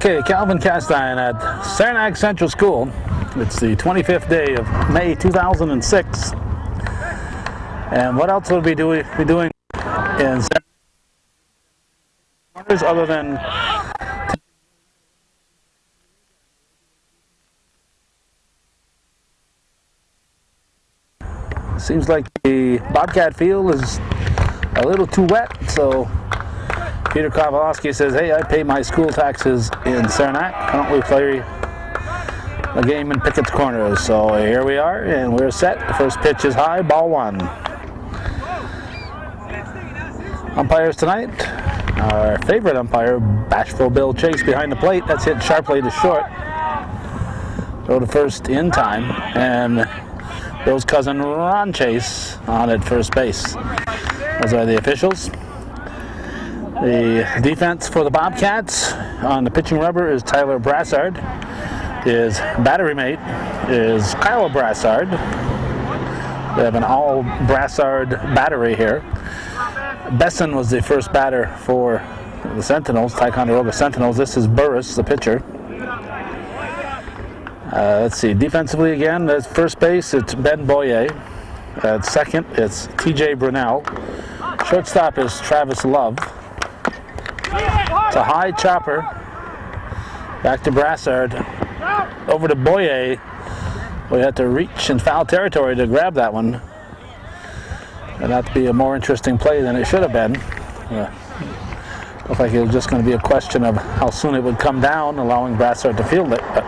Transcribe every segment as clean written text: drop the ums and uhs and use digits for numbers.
Okay, Calvin Castine at Saranac Central School. It's the 25th day of May 2006. And what else will we be doing in other than seems like the Bobcat field is a little too wet, so Peter Kowalski says, hey, I pay my school taxes in Saranac. Why don't we play a game in Pickett's Corners? So here we are, and we're set. The first pitch is high, ball one. Umpires tonight, our favorite umpire, Bashful Bill Chase behind the plate. That's hit sharply to short. Throw to first in time, and Bill's cousin Ron Chase on at first base. Those are the officials. The defense for the Bobcats on the pitching rubber is Tyler Brassard. His battery mate is Kyle Brassard. We have an all Brassard battery here. Besson was the first batter for the Sentinels, Ticonderoga Sentinels. This is Burris, the pitcher. Let's see, defensively again, at first base, it's Ben Boyer. At second, it's TJ Brunel. Shortstop is Travis Love. It's a high chopper. Back to Brassard. Over to Boyer. We had to reach in foul territory to grab that one. And that'd be a more interesting play than it should have been. Looked like it was just going to be a question of how soon it would come down, allowing Brassard to field it. But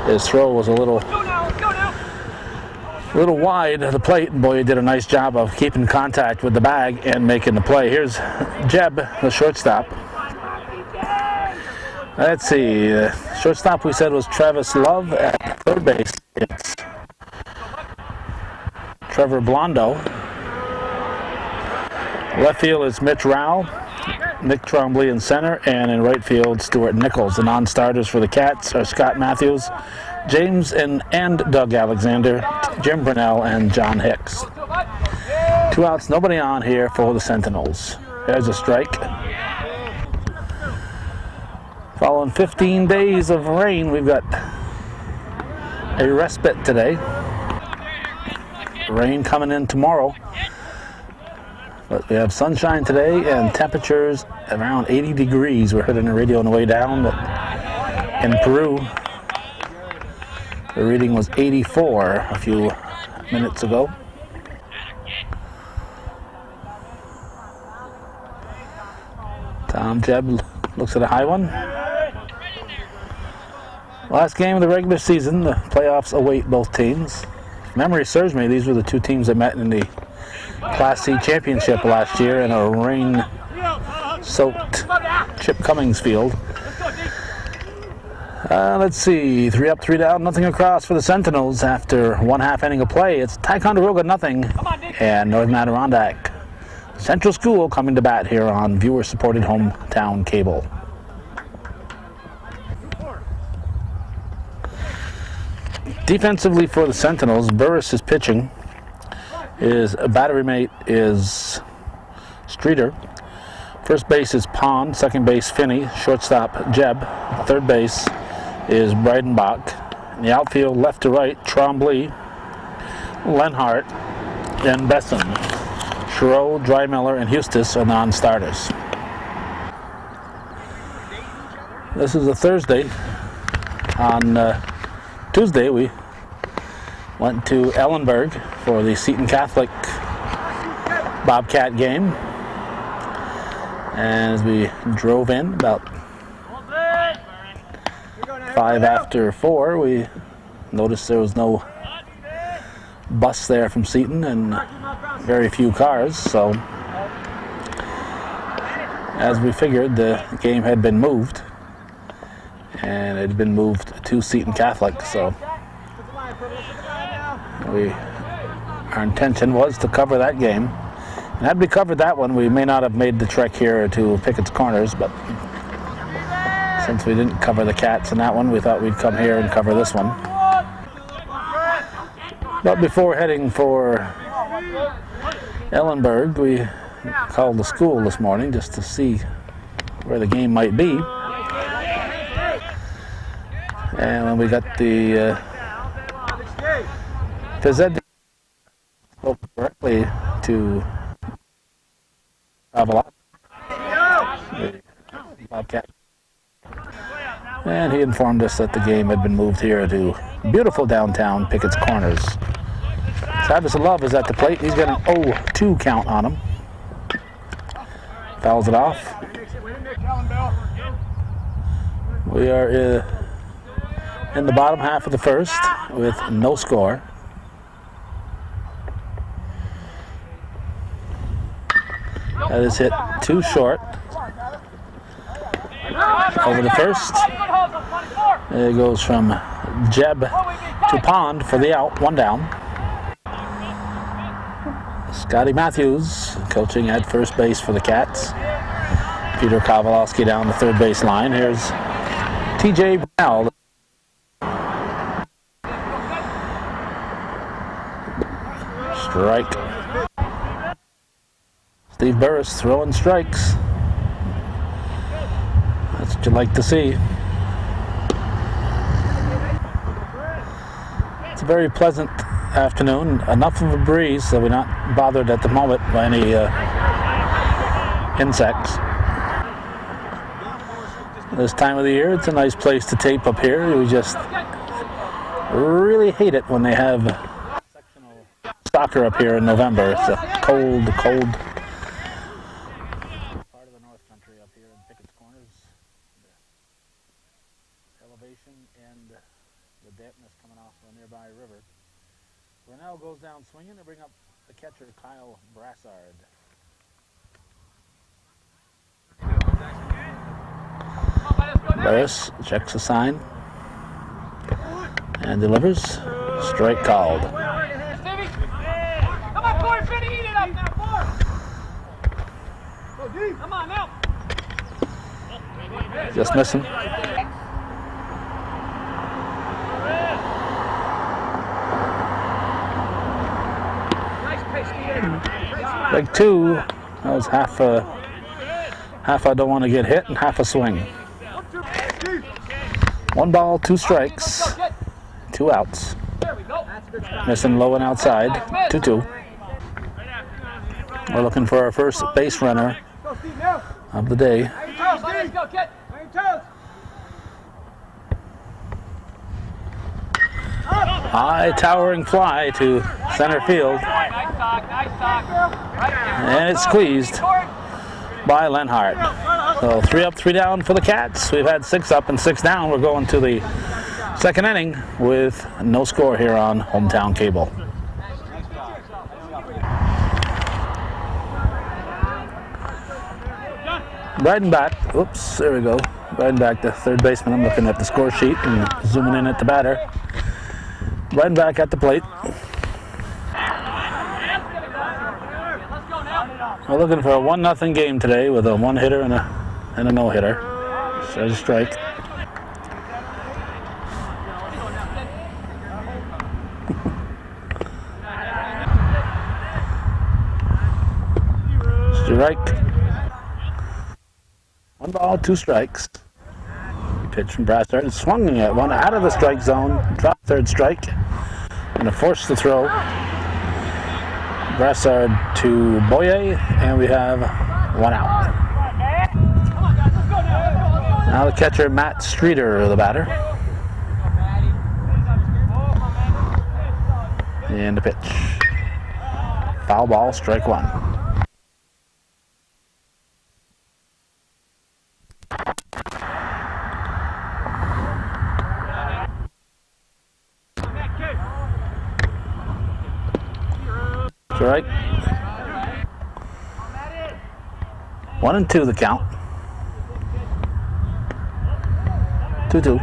his throw was a little wide of the plate, and Boyer did a nice job of keeping contact with the bag and making the play. Here's Jeb, the shortstop. Let's see, shortstop we said was Travis Love. At third base, it's Trevor Blondo. Left field is Mitch Rao, Nick Trombley in center, and in right field, Stuart Nichols. The non-starters for the Cats are Scott Matthews, James and Doug Alexander, Jim Brunel, and John Hicks. 2 outs, nobody on here for the Sentinels. There's a strike. Following 15 days of rain, we've got a respite today. Rain coming in tomorrow. But we have sunshine today and temperatures around 80 degrees. We're heard on the radio on the way down that in Peru, the reading was 84 a few minutes ago. Tom Jeb looks at a high one. Last game of the regular season, the playoffs await both teams. If memory serves me, these were the two teams that met in the Class C championship last year in a rain-soaked Chip Cummings field. Let's see, 3 up, 3 down, nothing across for the Sentinels after 1/2 inning of play. It's Ticonderoga nothing and Northern Adirondack Central School coming to bat here on viewer-supported hometown cable. Defensively for the Sentinels, Burris is pitching. His battery mate is Streeter. First base is Pond, second base Finney, shortstop Jeb, third base is Breidenbach. In the outfield, left to right, Trombley, Lenhart, and Besson. Schroe, Drymiller, and Hustis are non-starters. This is a Thursday. On Tuesday, we went to Ellenburg for the Seton Catholic Bobcat game. And as we drove in about 5 after 4, we noticed there was no bus there from Seton and very few cars. So as we figured, the game had been moved. And it had been moved to Seton Catholic, so our intention was to cover that game. And had we covered that one, we may not have made the trek here to Pickett's Corners, but since we didn't cover the Cats in that one, we thought we'd come here and cover this one. But before heading for Ellenburg, we called the school this morning just to see where the game might be. And when we got the phys ed spoke directly to Bobcat, the Bobcat, and he informed us that the game had been moved here to beautiful downtown Pickett's Corners. Travis Love is at the plate. He's got an 0-2 count on him. Fouls it off. We are in the bottom half of the first with no score. That is hit too short. Over the first. It goes from Jeb to Pond for the out, one down. Scotty Matthews coaching at first base for the Cats. Peter Kowalski down the third base line. Here's TJ Brownell. Strike. Steve Burris throwing strikes. That's what you like to see. It's a very pleasant afternoon. Enough of a breeze so we're not bothered at the moment by any insects. This time of the year, it's a nice place to tape up here. We just really hate it when they have sectional soccer up here in November. It's a cold, cold part of the North Country up here in Pickett's Corners. The elevation and the dampness coming off a nearby river. Renell goes down swinging to bring up the catcher, Kyle Brassard. Burris checks the sign and delivers. Strike called. Just missing. Strike two. That was half I don't want to get hit and half a swing. 1 ball, 2 strikes, 2 outs. Missing low and outside, 2-2. We're looking for our first base runner of the day. High towering fly to center field. And it's squeezed by Lenhart. So 3 up, 3 down for the Cats. We've had 6 up and 6 down. We're going to the second inning with no score here on Hometown Cable. Breidenbach, oops, there we go. Breidenbach, the third baseman. I'm looking at the score sheet and zooming in at the batter. Breidenbach at the plate. We're looking for a 1-0 game today with a 1-hitter and a no-hitter. So a strike. Strike. 1 ball, 2 strikes. Pitch from Brassard. Swung at one out of the strike zone. Dropped third strike. Going to force the throw. Brassard to Boyer, and we have 1 out. Now the catcher, Matt Streeter, the batter. And the pitch. Foul ball, strike 1. Strike. 1-2 the count. 2-2.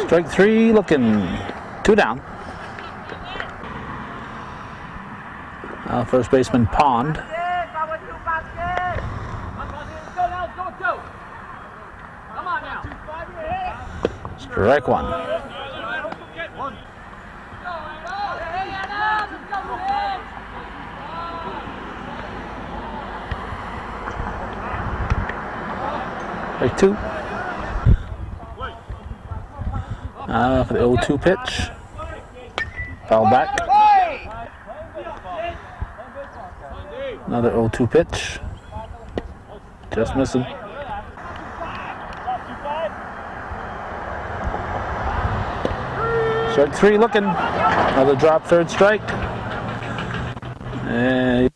Strike 3 looking. 2 down. First baseman Pond. Strike 1. Strike two. For the 0-2 pitch. Foul back. Another 0-2 pitch. Just missing. Strike three looking. Another drop, third strike. And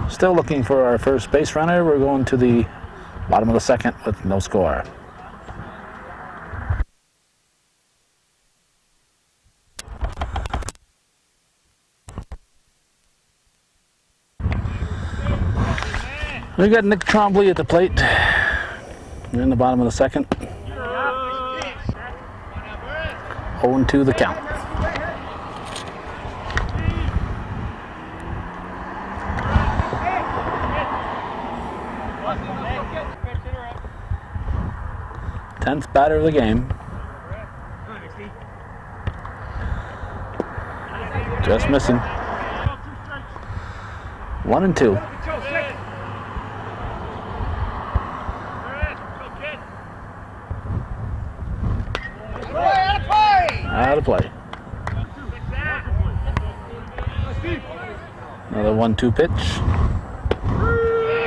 still looking for our first base runner. We're going to the bottom of the second with no score. We got Nick Trombley at the plate in the bottom of the second. 0-2 the count. Tenth batter of the game. Just missing. 1-2. Out of play. Another 1-2 pitch.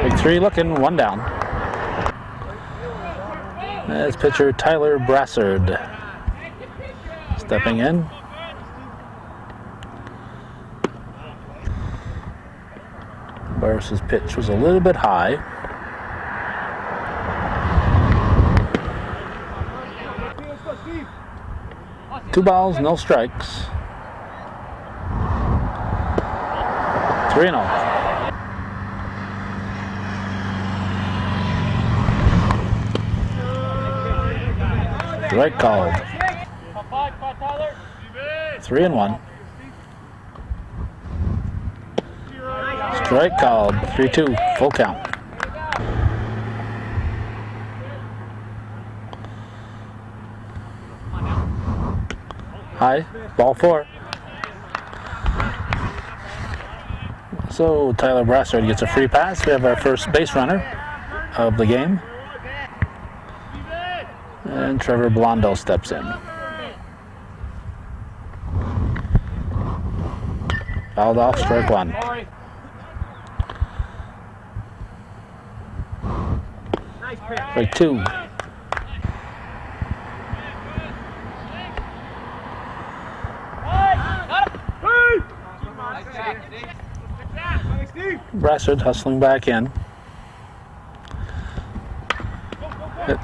Big three looking, one down. That's pitcher Tyler Brassard stepping in. Burris's pitch was a little bit high. Two balls, no strikes. 3-0. Strike called. 3-1. Strike called. 3-2. Full count. High, ball four. So Tyler Brassard gets a free pass. We have our first base runner of the game. And Trevor Blondo steps in. Fouled off, strike one. Strike two. Brassard hustling back in. Hit.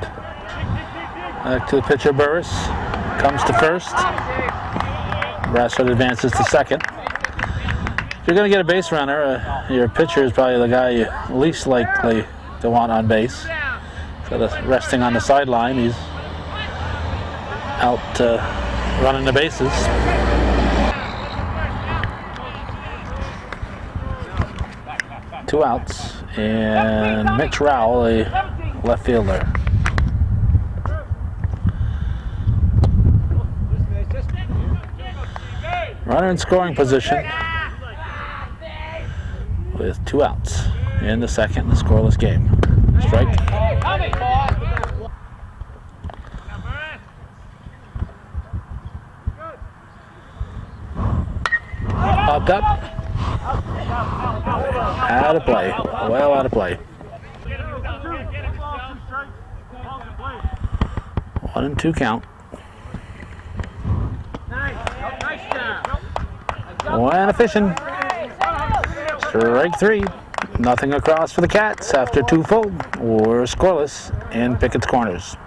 Back to the pitcher Burris. Comes to first. Brassard advances to second. If you're going to get a base runner, your pitcher is probably the guy you least likely to want on base. Instead of resting on the sideline, he's out running the bases. Two outs, and Mitch Rowell, a left fielder. Runner in scoring position with two outs in the second, the scoreless game. Strike. Popped up. Out of play. Well out of play. 1-2 count. And a fishing. Strike three. Nothing across for the Cats after two full. We're scoreless in Pickett's Corners.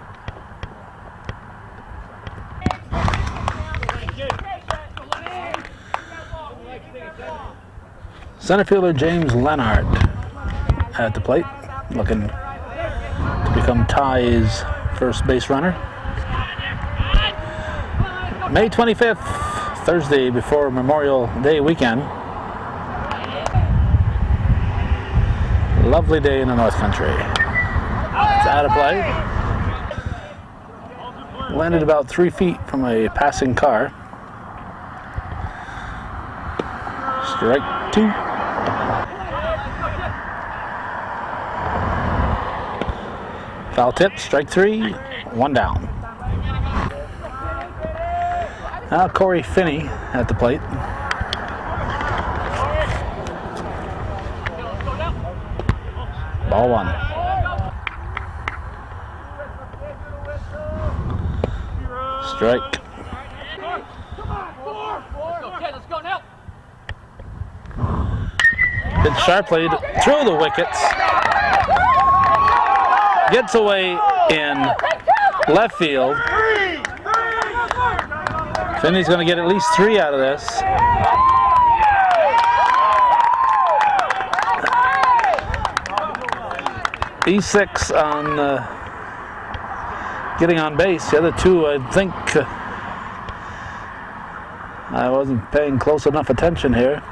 Center fielder James Lennart at the plate, looking to become Ty's first base runner. May 25th, Thursday before Memorial Day weekend. Lovely day in the North Country. It's out of play. Landed about 3 feet from a passing car. Strike two. Foul tip, strike 3, 1 down. Now Corey Finney at the plate. Ball 1. Strike. Let's go now. Hit sharply through the wickets. Gets away in left field. Finney's going to get at least 3 out of this. E6 on getting on base. The other 2, I think I wasn't paying close enough attention here.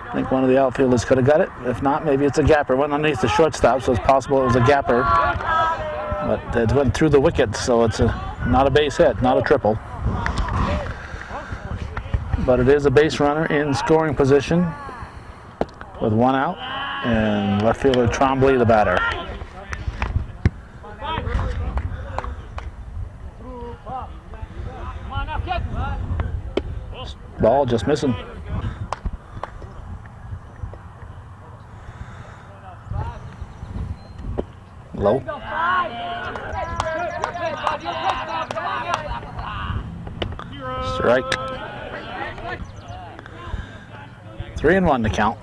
I think one of the outfielders could have got it. If not, maybe it's a gapper. Went underneath the shortstop, so it's possible it was a gapper. But it went through the wicket, so it's not a base hit, not a triple. But it is a base runner in scoring position with 1 out, and left fielder Trombley the batter. Ball just missing. Low. Strike. 3-1 to count.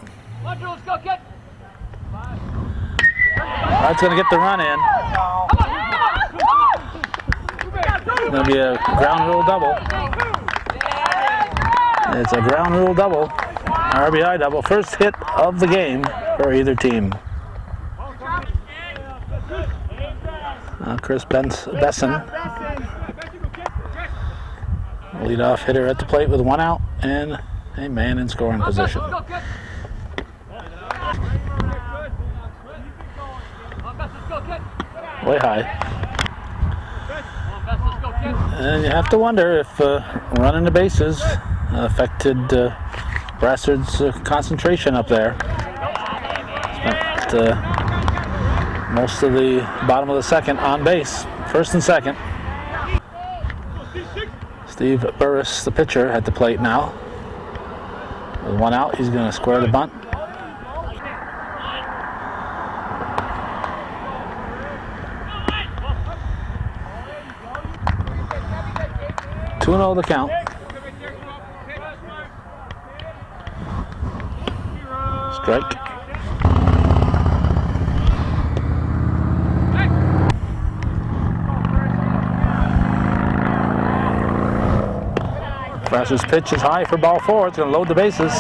That's going to get the run in. It's going to be a ground rule double. It's a ground rule double. RBI double. First hit of the game for either team. Chris Besson, leadoff hitter at the plate with 1 out and a man in scoring position. Way high. And you have to wonder if running the bases affected Brassard's concentration up there. Spent most of the bottom of the second on base, first and second. Steve Burris, the pitcher, at the plate now. With 1 out, he's going to square the bunt. Two 2-0 the count. Strike. Brasser's pitch is high for ball 4. It's going to load the bases.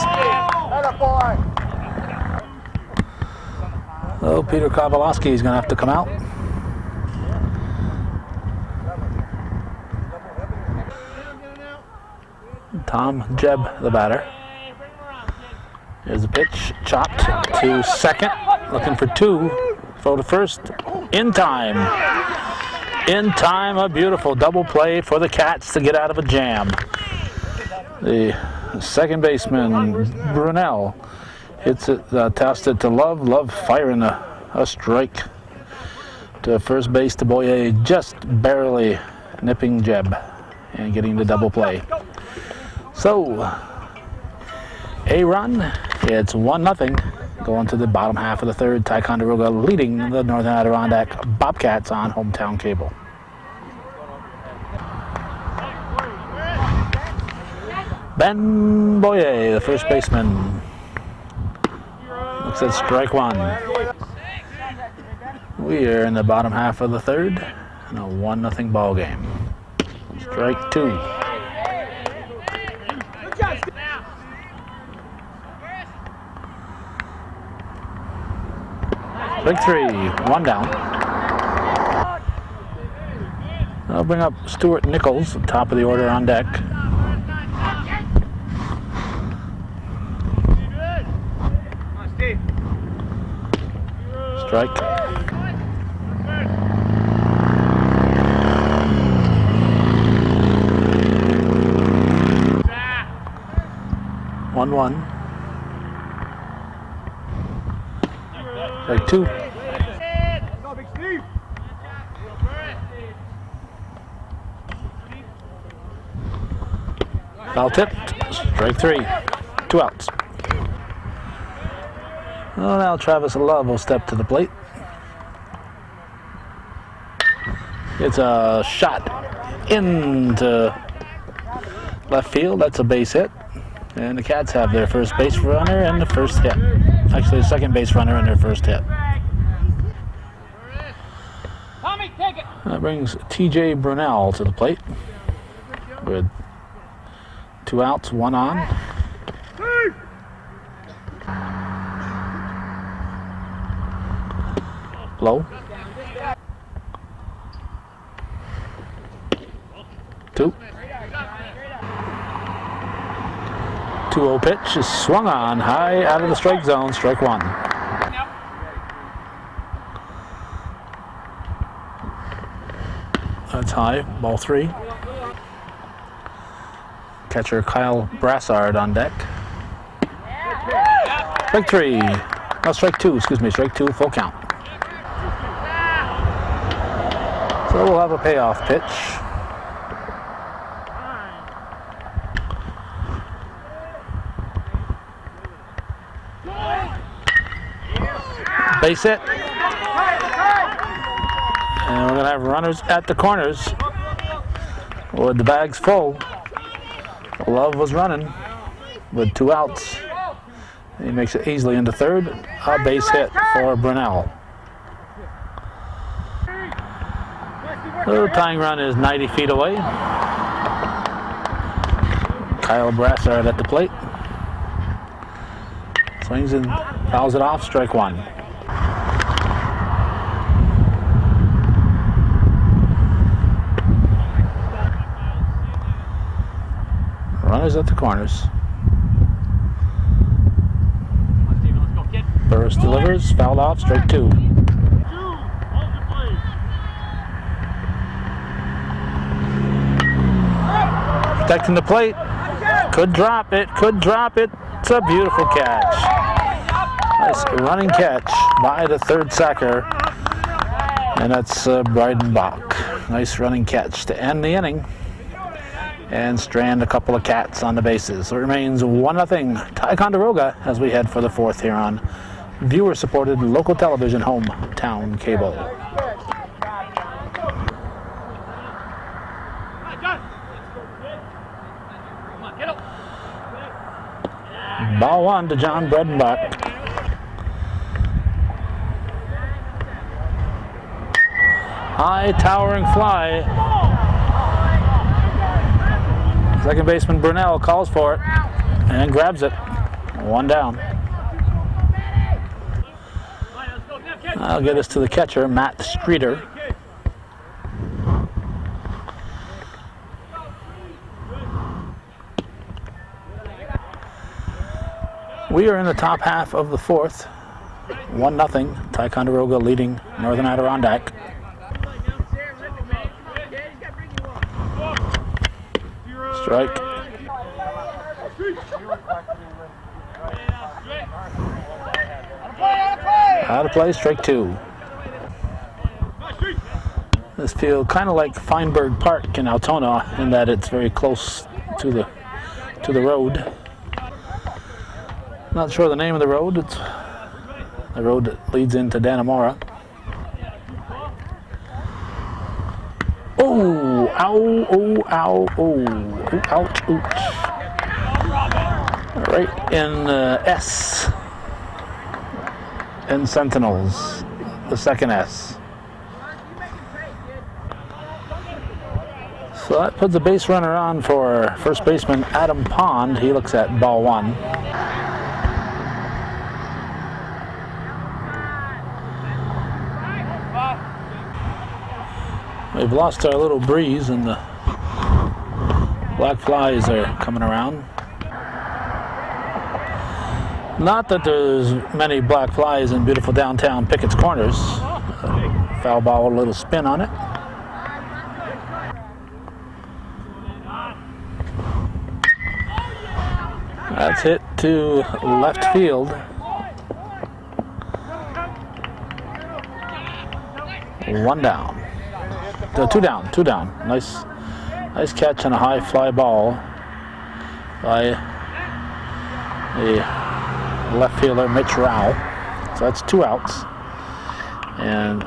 Oh, Peter Kowalski is going to have to come out. Tom Jebb, the batter. Here's the pitch, chopped to second, looking for 2. Throw to first, in time. In time, a beautiful double play for the Cats to get out of a jam. The second baseman, Brunel, hits it, tossed it to Love. Love firing a strike to first base to Boyer, just barely nipping Jebb and getting the double play. So, a run, it's 1-0 going to the bottom half of the third. Ticonderoga leading the Northern Adirondack Bobcats on hometown cable. Ben Boyer, the first baseman, looks at strike 1. We are in the bottom half of the third in a 1-0 ball game. Strike 2. Strike 3, 1 down. I'll bring up Stuart Nichols, top of the order on deck. Strike. One. Strike 2. Foul tipped. Strike 3. 2 outs. Well, now Travis Love will step to the plate. It's a shot into left field. That's a base hit. And the Cats have their first base runner and the first hit. Actually, the second base runner and their first hit. Tommy, take it. That brings TJ Brunell to the plate with 2 outs, 1 on. Low. 2. 2-0 pitch is swung on high out of the strike zone, strike 1. That's high, ball 3. Catcher Kyle Brassard on deck. Strike 3. No, strike 2, excuse me, strike 2, full count. So we'll have a payoff pitch. Base hit. And we're going to have runners at the corners with the bags full. Love was running with 2 outs. He makes it easily into third. A base hit for Brunell. The tying run is 90 feet away. Kyle Brassard at the plate. Swings and fouls it off, strike 1. Runners at the corners. Burris delivers, fouled off, strike 2. Protecting the plate. Could drop it, could drop it. It's a beautiful catch. Nice running catch by the third sacker. And that's Breidenbach. Nice running catch to end the inning. And strand a couple of Cats on the bases. So it remains 1-0 Ticonderoga as we head for the 4th here on viewer-supported local television hometown cable. Ball 1 to John Breidenbach. High towering fly. Second baseman Brunell calls for it and grabs it. 1 down. I'll get us to the catcher, Matt Streeter. We are in the top half of the 4th. 1-0. Ticonderoga leading Northern Adirondack. Strike. Out of play, strike 2. This field kind of like Feinberg Park in Altona in that it's very close to the road. Not sure the name of the road. It's the road that leads into Dannemora. Oh, ow, oh, ow, oh, ouch, ouch. Right in S. In Sentinels, the second S. So that puts a base runner on for first baseman Adam Pond. He looks at ball 1. We've lost our little breeze and the black flies are coming around. Not that there's many black flies in beautiful downtown Pickett's Corners. Foul ball, a little spin on it. That's hit to left field. 1 down. 2 down. Nice catch on a high fly ball. by the left fielder Mitch Rowell. So that's 2 outs. And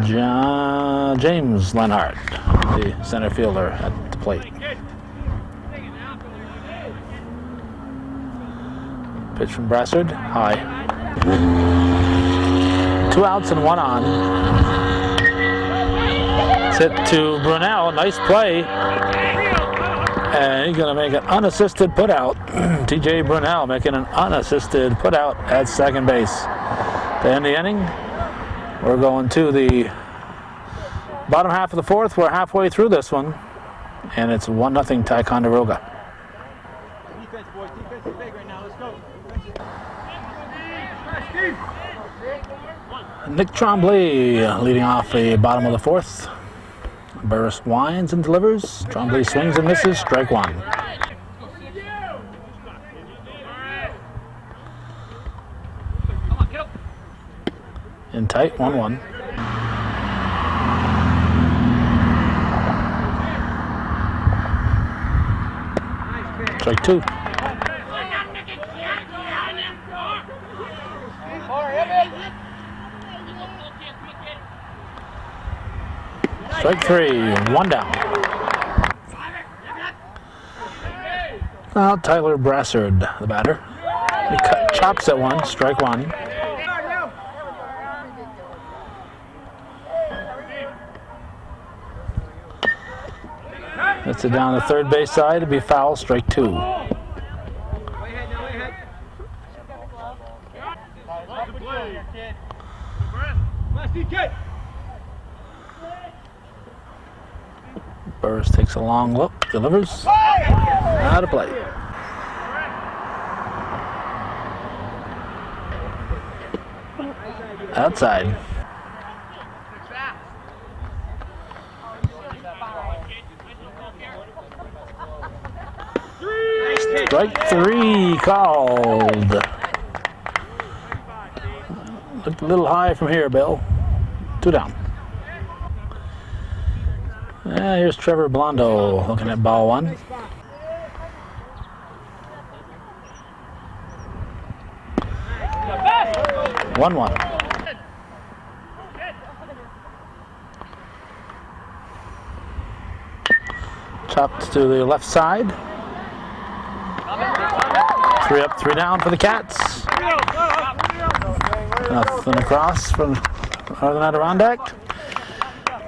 James Lenhart, the center fielder, at the plate. Pitch from Brassard, high. 2 outs and 1 on. It's hit to Brunel, nice play. And he's going to make an unassisted putout. TJ Brunel making an unassisted putout at second base. To end the inning, we're going to the bottom half of the 4th. We're halfway through this one, and it's 1-0 Ticonderoga. Defense, boys. Defense is big right now. Let's go. Nick Tremblay leading off the bottom of the 4th. Burris winds and delivers. Tremblay swings and misses. Strike 1. In tight, 1-1. Strike 2. Strike 3, 1 down. Now Tyler Brassard, the batter. He chops at 1, strike 1. That's it down the third base side. It'll be foul, strike 2. Burris takes a long look, delivers. Out of play. Outside. Strike 3 called. Looked a little high from here, Bill. 2 down. Here's Trevor Blondo looking at ball 1. One. Chopped to the left side. 3 up, 3 down for the Cats. Nothing across from Northern Adirondack.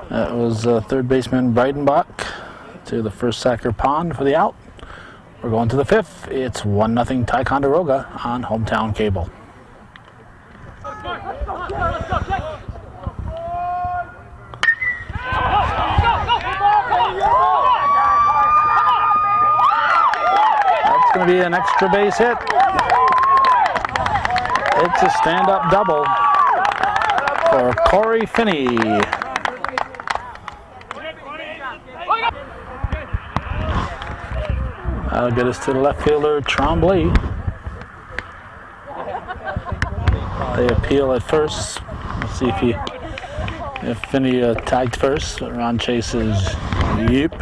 That was third baseman Breidenbach to the first Sacker Pond for the out. We're going to the 5th. It's 1-0 Ticonderoga on hometown cable. That's going to be an extra base hit. It's a stand-up double for Corey Finney. That'll get us to the left fielder, Tremblay. They appeal at first. Let's see if Finney tagged first. Ron Chase is yep.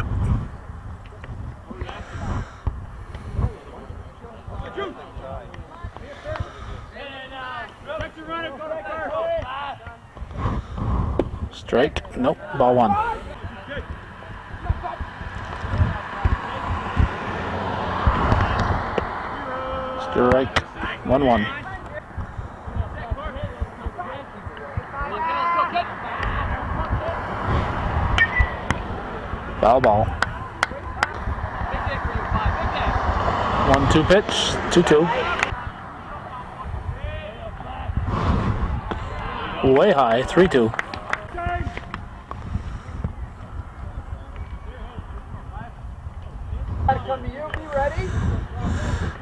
Strike. Nope. Ball 1. Strike 1-1. Foul ball. 1-2 pitch. 2-2. Way high. 3-2.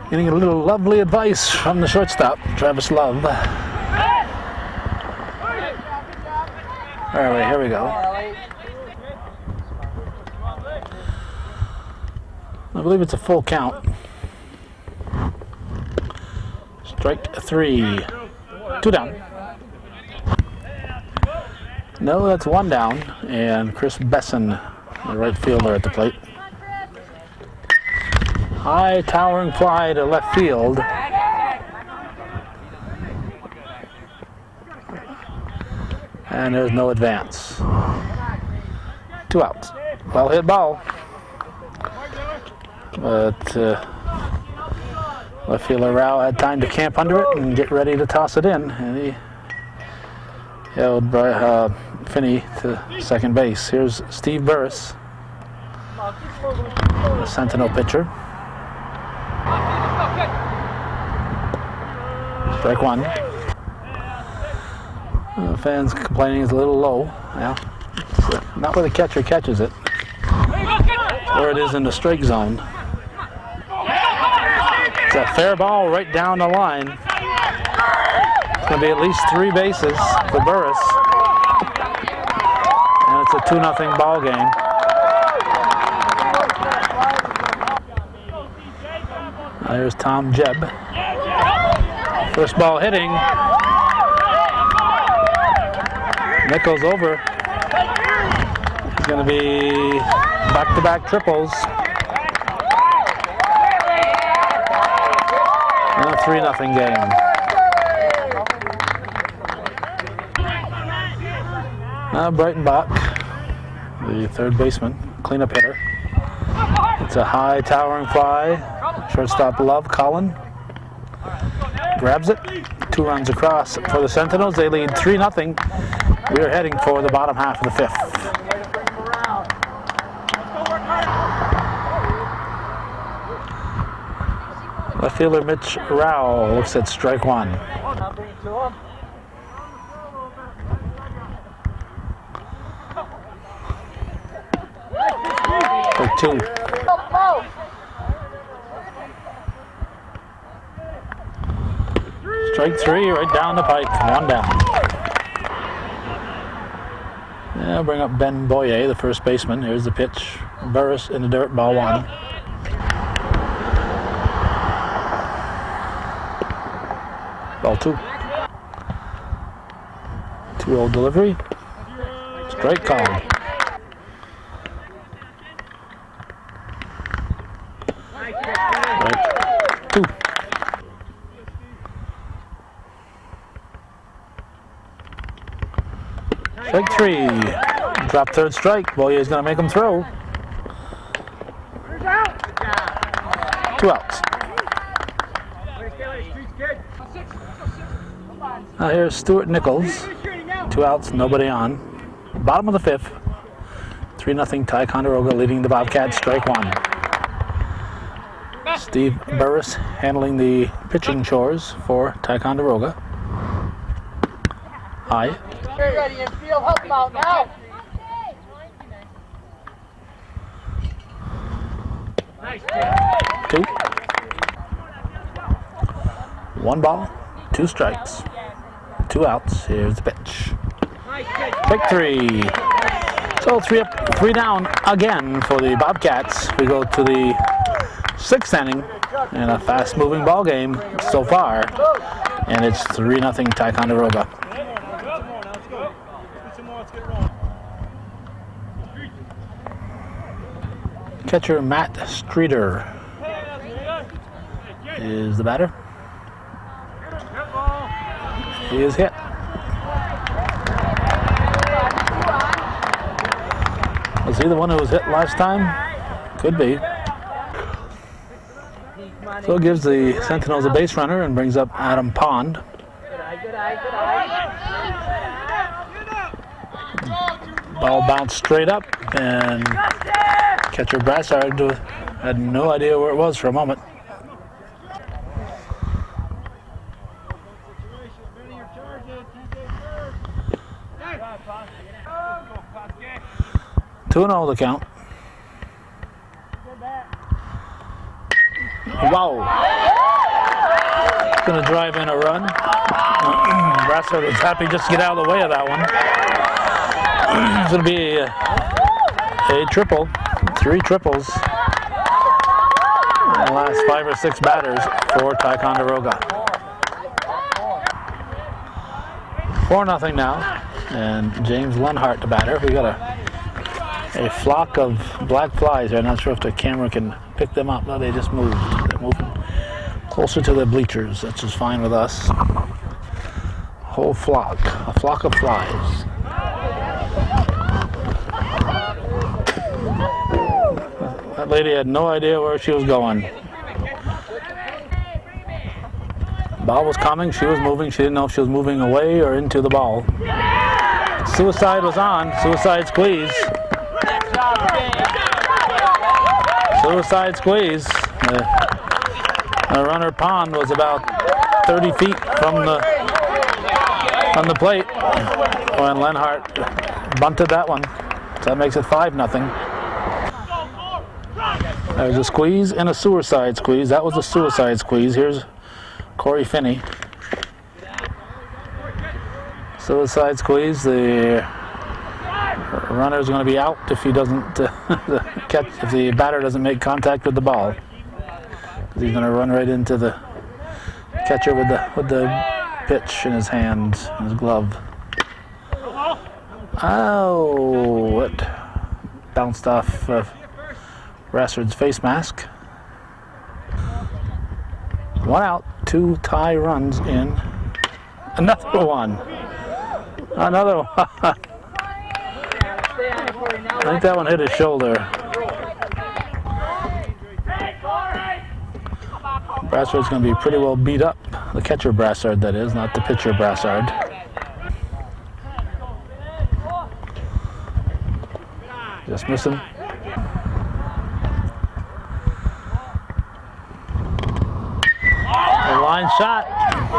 Getting a little lovely advice from the shortstop, Travis Love. All right, here we go. I believe it's a full count. Strike 3. 2 down. No, that's 1 down. And Chris Besson, the right fielder at the plate. High towering fly to left field. And there's no advance. 2 outs. Well hit ball. But left fielder Rao had time to camp under it and get ready to toss it in. And he held Finney to second base. Here's Steve Burris, the Sentinel pitcher. Strike 1. The fans complaining it's a little low. Well, it's not where the catcher catches it. Where it is in the strike zone. It's a fair ball right down the line. It's going to be at least 3 bases for Burris. And it's a 2-0 ball game. Now here's Tom Jebb. First ball hitting. Nichols over. It's going to be back-to-back triples. And a 3-0 game. Now Breitenbach, the third baseman, cleanup hitter. It's a high towering fly. Shortstop Love, Colin, grabs it. 2 runs across for the Sentinels. They lead 3-0. We are heading for the bottom half of the 5th. Left fielder Mitch Rao looks at strike 1. Strike 2. Strike 3 right down the pike. 1 down. I'll bring up Ben Boyer, the first baseman. Here's the pitch. Burris in the dirt, ball 1. Ball 2. 2-0 delivery. Strike call. Strike 2. Strike 3. Drop third strike. Boyer's going to make him throw. 2 outs. Now here's Stuart Nichols. 2 outs, nobody on. Bottom of the 5th. 3-0 Ticonderoga leading the Bobcats. Strike 1. Steve Burris handling the pitching chores for Ticonderoga. High. Get ready and feel, help him out now. Nice. 2. 1 ball, 2 strikes. 2 outs. Here's the pitch. Strike 3. So 3 down again for the Bobcats. We go to the 6th inning in a fast-moving ball game so far, and it's 3-0 Ticonderoga. Catcher Matt Streeter is the batter. He is hit. Was he the one who was hit last time? Could be. So it gives the Sentinels a base runner and brings up Adam Pond. Ball bounced straight up, and catcher Brassard had no idea where it was for a moment. Two and all the count. Wow. Gonna drive in a run. Brassard was happy just to get out of the way of that one. It's gonna be a triple. 3 triples in the last 5 or 6 batters for Ticonderoga. 4-0 now, and James Lenhart the batter. We got a flock of black flies. I'm not sure if the camera can pick them up. No, they just moved. They're moving closer to the bleachers. That's just fine with us. Whole flock, a flock of flies. That lady had no idea where she was going. Ball was coming, she was moving. She didn't know if she was moving away or into the ball. Suicide was on. Suicide squeeze. Suicide squeeze. The runner pond was about 30 feet from the plate when Lenhart bunted that one. So that makes it 5-0. There's a squeeze and a suicide squeeze. That was a suicide squeeze. Here's Corey Finney. Suicide squeeze. The runner's going to be out if he doesn't catch. If the batter doesn't make contact with the ball, he's going to run right into the catcher with the pitch in his hands, in his glove. Oh! It bounced off Brassard's face mask. 1 out, 2 tie runs in. Another one. Another one. I think that one hit his shoulder. Brassard's going to be pretty well beat up. The catcher Brassard, that is, not the pitcher Brassard. Just missing. A line shot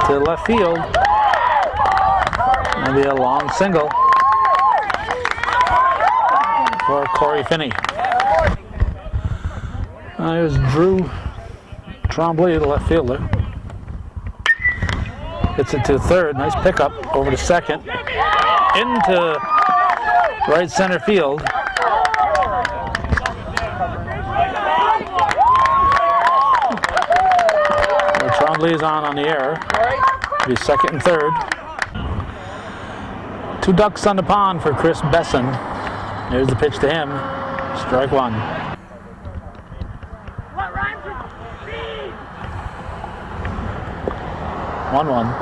to left field. Maybe a long single for Corey Finney. Here's Drew Tremblay, the left fielder. Hits it to third. Nice pickup over to second. Into right center field. Tremblay is on the air. Be second and third. 2 ducks on the pond for Chris Besson. There's the pitch to him. Strike 1. 1-1.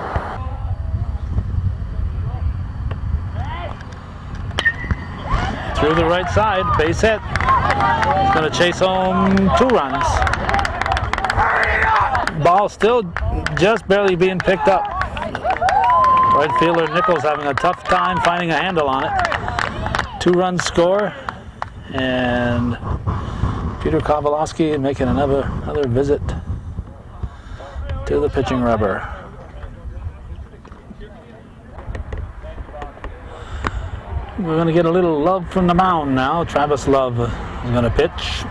Through the right side, base hit. He's going to chase home 2 runs. Ball still just barely being picked up. Right fielder Nichols having a tough time finding a handle on it. 2 runs score, and Peter Kowalski making another visit to the pitching rubber. We're going to get a little love from the mound now. Travis Love is going to pitch.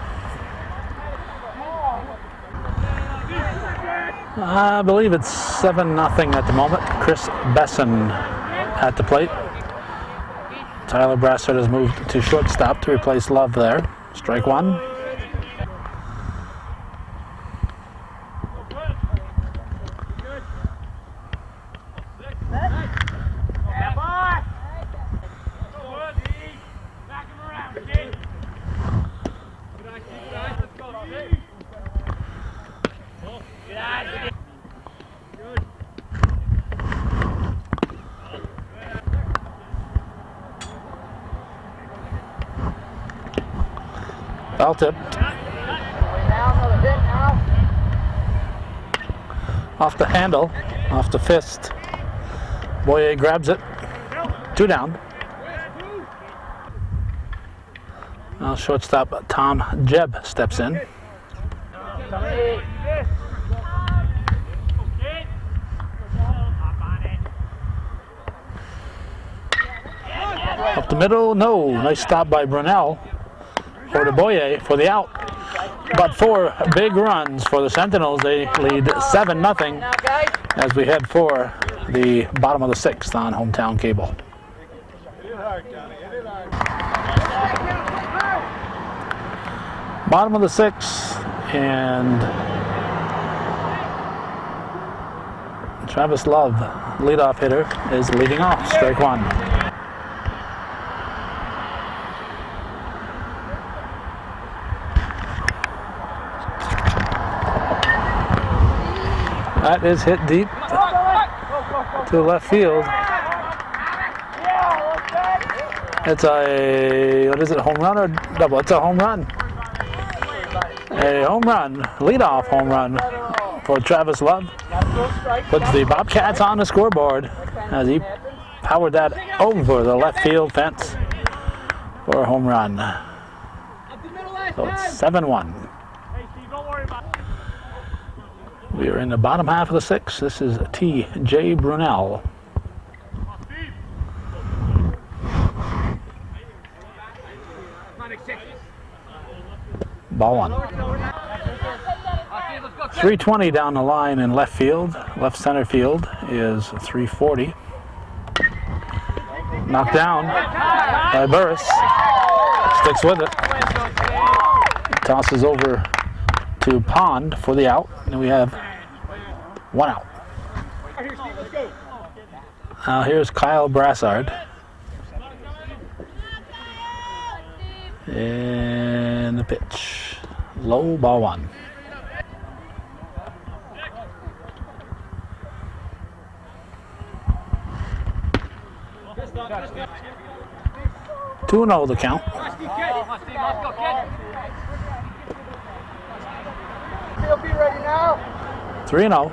I believe it's 7-0 at the moment. Chris Besson at the plate. Tyler Brassard has moved to shortstop to replace Love there. Strike 1. Foul tipped. Off the handle, off the fist. Boyer grabs it. 2 down. Now shortstop Tom Jebb steps in. Up the middle, no. Nice stop by Brunel. For the Boyer for the out. But 4 big runs for the Sentinels. They lead 7-0 as we head for the bottom of the 6th on Hometown Cable. Bottom of the 6th, and Travis Love, leadoff hitter, is leading off. Strike 1. That is hit deep to left field. It's a, what is it, home run or double? It's a home run. A home run, leadoff home run for Travis Love. Puts the Bobcats on the scoreboard as he powered that over the left field fence for a home run. So it's 7-1. We are in the bottom half of the sixth. This is T.J. Brunel. Ball one. 320 down the line in left field. Left center field is 340. Knocked down by Burris. Sticks with it. Tosses over to Pond for the out. And we have one out. Now here's Kyle Brassard. And the pitch. Low, ball one. Two and 0 the count. Field be ready now. 3-0.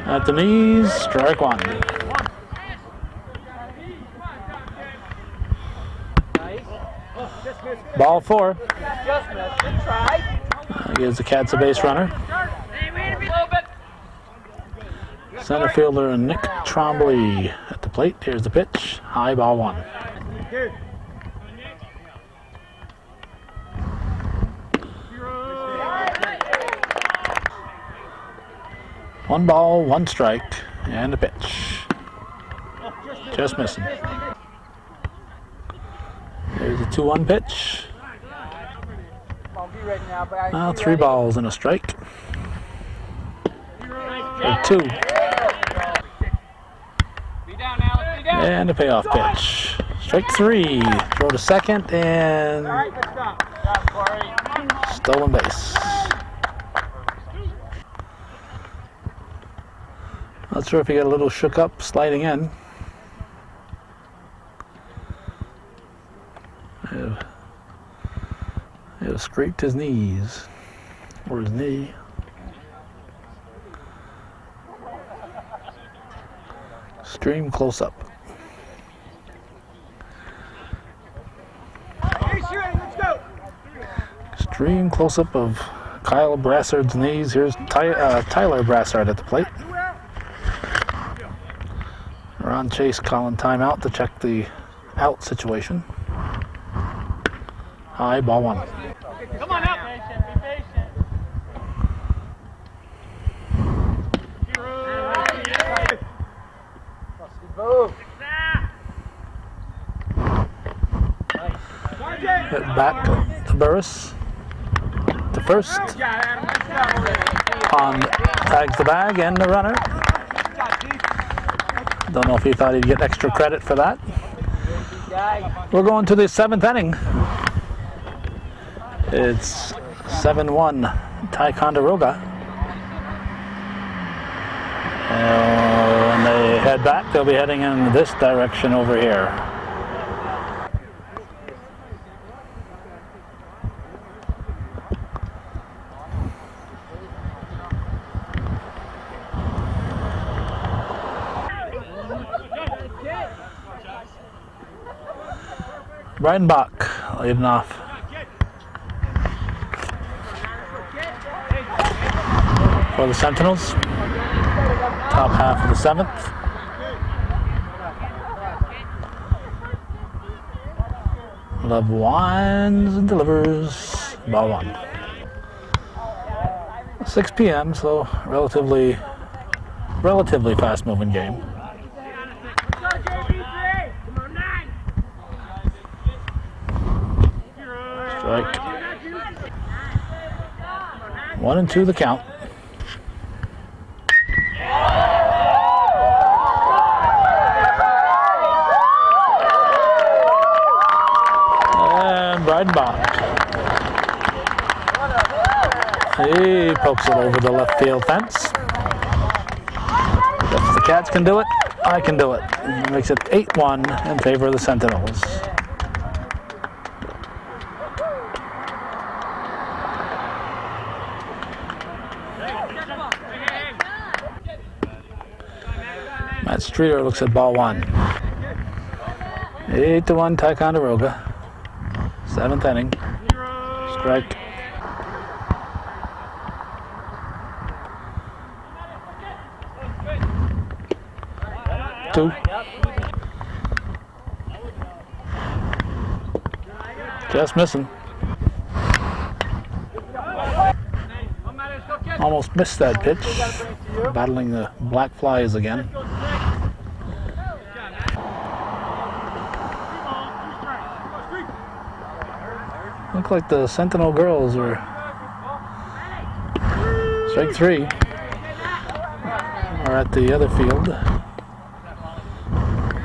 At the knees, strike one. Ball four. Gives the Cats a base runner. Center fielder Nick Trombley at the plate. Here's the pitch. High, ball one. One ball, one strike, and a pitch. Just missing. There's a 2-1 pitch. Now 3 balls and a strike. For 2. And a payoff pitch. Strike 3. Throw to second and stolen base. Not sure if he got a little shook up sliding in. He have scraped his knees or his knee. Extreme close up. Extreme close up of Kyle Brassard's knees. Here's Tyler Brassard at the plate. Ron Chase calling timeout to check the out situation. High, ball one. Come on out. Be patient. Hit back to Burris. To first. Pond tags the bag and the runner. Don't know if he thought he'd get extra credit for that. We're going to the 7th inning. It's 7-1 Ticonderoga. When they head back, they'll be heading in this direction over here. Breidenbach leading off. For the Sentinels. Top half of the 7th. Love winds and delivers. Ball one. 6 p.m. so relatively fast moving game. Strike. 1-2 the count. And Breidenbach He pokes it over the left field fence. If the Cats can do it, I can do it. It makes it 8-1 in favor of the Sentinels. Matt Streeter looks at ball one. 8-1 Ticonderoga. 7th inning. Strike. Two. Just missing. Almost missed that pitch. Battling the black flies again. Look like the Sentinel girls are strike three. Are at the other field.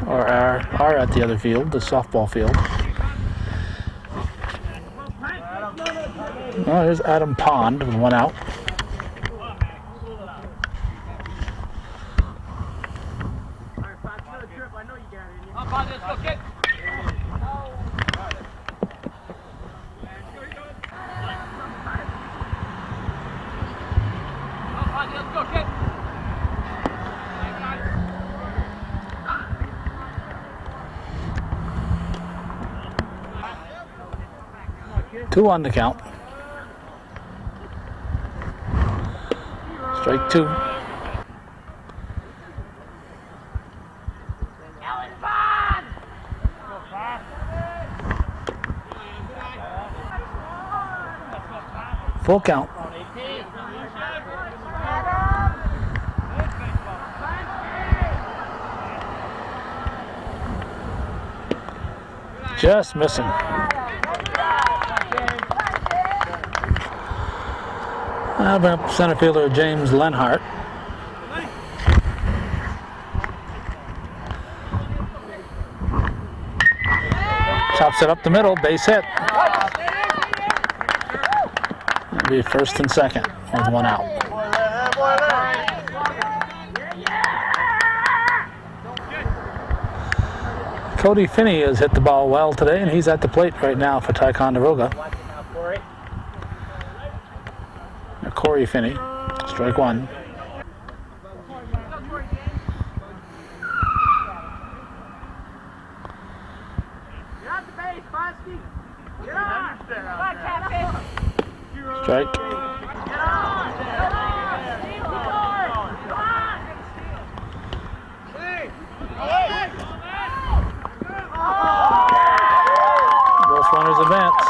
Or are at the other field, the softball field. Oh, here's Adam Pond with one out. Two on the count. Strike two. Full count. Just missing. I'll bring up center fielder James Lenhart. Chops it up the middle, base hit. It'll be first and second with one out. Cody Finney has hit the ball well today, and he's at the plate right now for Ticonderoga. Corey Finney, strike one. Strike. Both runners advance.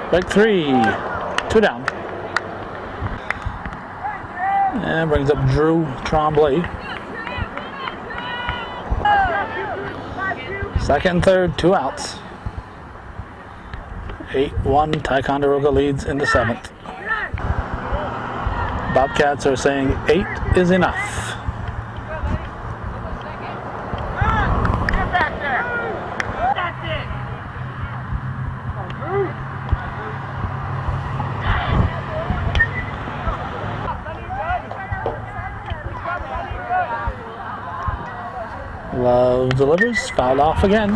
Strike three. Two down. And brings up Drew Tremblay. Second and third, two outs. 8-1, Ticonderoga leads in the 7th. Bobcats are saying 8 is enough. Love delivers, fouled off again.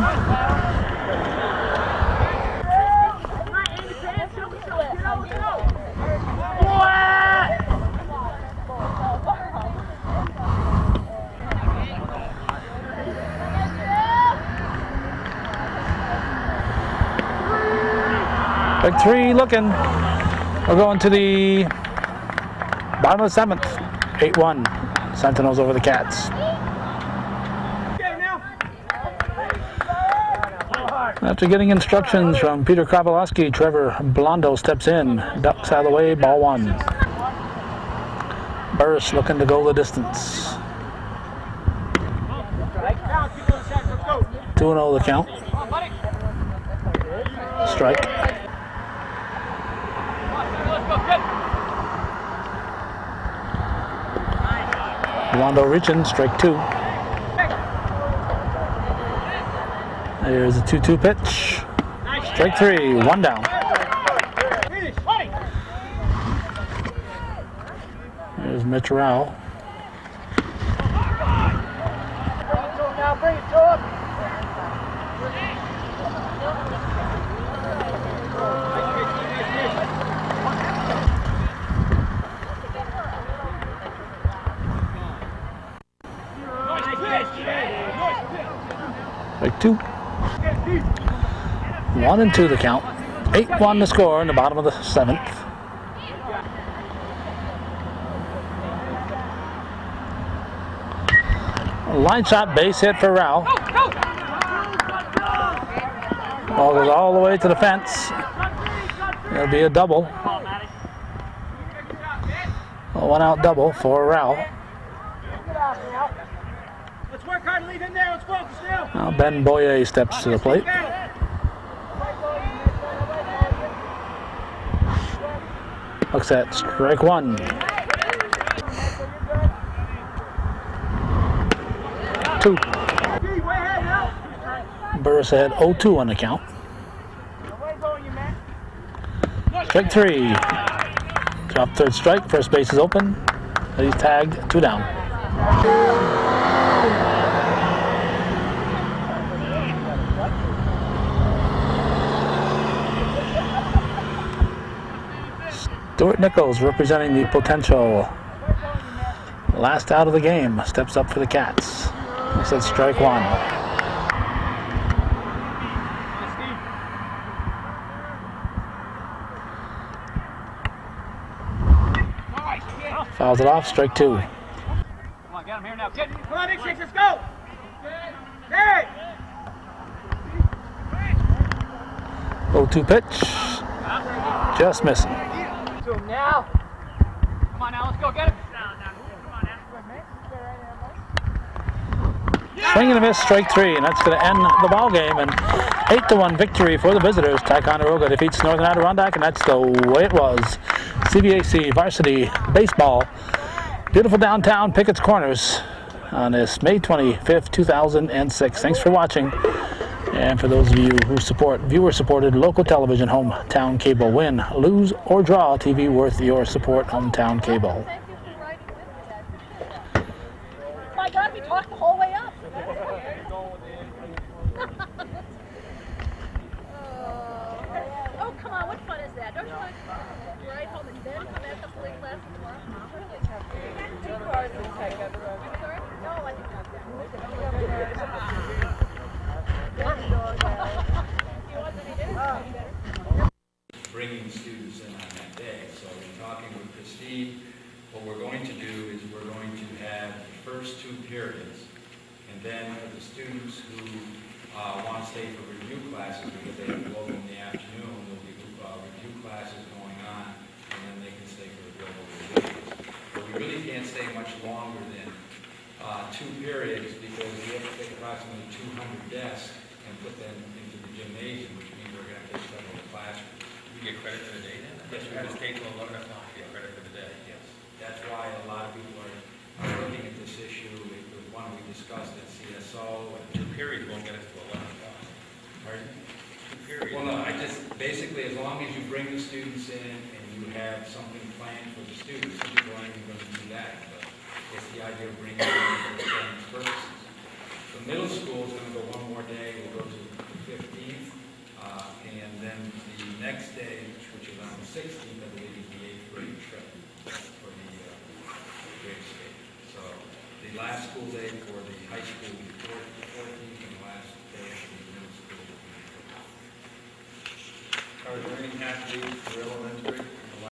Strike three looking. We're going to the bottom of the 7th. 8-1. Sentinels over the Cats. After getting instructions from Peter Krabolowski, Trevor Blondo steps in, ducks out of the way, ball one. Burris looking to go the distance. 2-0 the count. Strike. Wando reaching, strike 2. There's a 2-2 pitch. Strike 3, 1 down. There's Mitch Rowell. Now bring it to him. Strike 2. 1-2 the count. 8-1 to score in the bottom of the 7th. Line shot, base hit for Rao. Ball goes all the way to the fence. It'll be a double. A 1-out double for Rao. Let's work hard and leave him there. Let's focus now. Now Ben Boyer steps to the plate. Looks at strike 1. 2. Burris ahead 0-2 on the count. Strike 3. Drop third strike. First base is open. He's tagged. 2 down. Stuart Nichols representing the potential last out of the game. Steps up for the Cats. He said strike 1. Fouls it off, strike 2. Come on, get him here now. Come on, Big Six, let's go. Hey! 0-2 pitch. Just missing. To him now. Come on now, let's go. Get him. Swing and a miss, strike 3, and that's going to end the ball game. And 8-1 victory for the visitors. Ticonderoga defeats Northern Adirondack, and that's the way it was. CBAC Varsity Baseball. Beautiful downtown Pickett's Corners on this May 25th, 2006. Thanks for watching. And for those of you who support viewer-supported local television, hometown cable, win, lose, or draw, TV worth your support, hometown cable. My God, we talked the whole way up. Oh, come on, what fun is that? Don't you want to ride home and then come back up to late class tomorrow? 2 cars in Ticonderoga. No, I think not. Bringing students in on that day. So we're talking with Christine. What we're going to do is we're going to have the first 2 periods, and then for the students who want to stay for review classes, because they have to go in the afternoon, there'll be review classes going on, and then they can stay for the global reviews. But we really can't stay much longer than 2 periods, because we have to take approximately 200 desks and put them into the gymnasium, which means we're going to take several classrooms. You get credit for the day then? Yes, you just stay till 11 o'clock, you get credit for the day. Yes. That's why a lot of people are looking at this issue. It was one we discussed at CSO. And 2 periods won't get us to 11 o'clock. Pardon? 2 periods. Well, no, I just, basically, as long as you bring the students in and you have something planned for the students, some people aren't even going to do that, but it's the idea of bringing them in for the same purposes. The middle school is going to go one more day. We'll go to the 15th, and then the next day, which is on the 16th, I believe, is the 8th grade trip for the grade skate. So the last school day for the high school will be 14th, and the last day for the middle school will be 15th. Are there any athletes for elementary